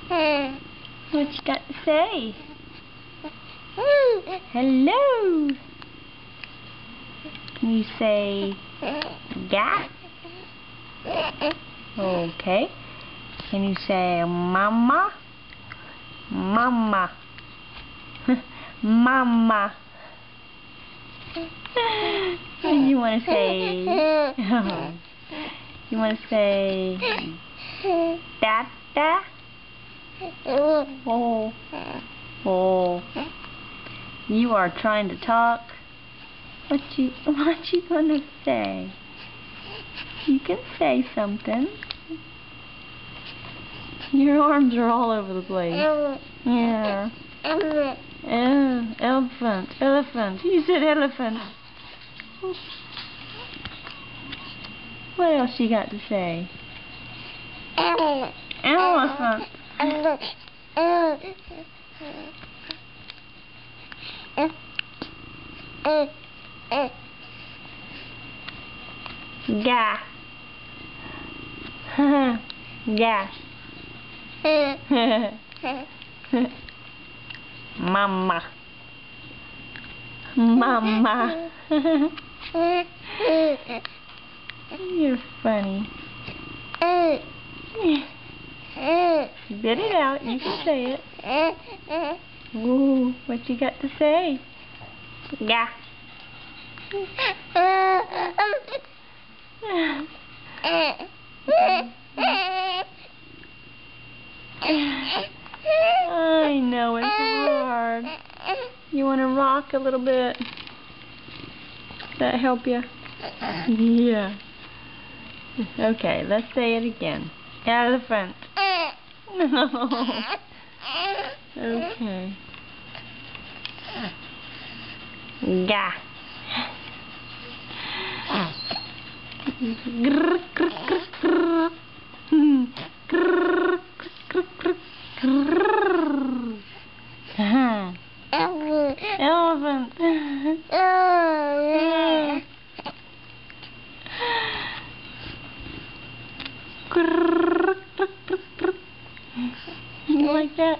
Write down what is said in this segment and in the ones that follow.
What you got to say? Hello. Can you say "ga"? Okay. Can you say "mama"? Mama. Mama. You want to say? You want to say "dada"? Oh. Oh. You are trying to talk. What you gonna say? You can say something. Your arms are all over the place. Yeah. Elephant. Elephant. You said elephant. What else you got to say? Elephant. Ga. Ga. Mama. Mama. You're funny. Spit it out. You can say it. Ooh, what you got to say? Ga. I know it's hard. You want to rock a little bit? Does that help you? Yeah. Okay, let's say it again. Elephant. No. Okay. Ga. Grr, grr, grr, grr. Grr, grr, grr, grr. Elephant. Grr, grr, grr, grr. You like that?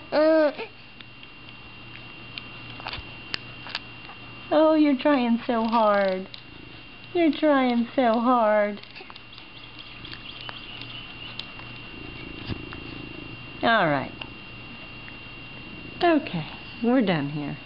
Oh, you're trying so hard. You're trying so hard. All right. Okay, we're done here.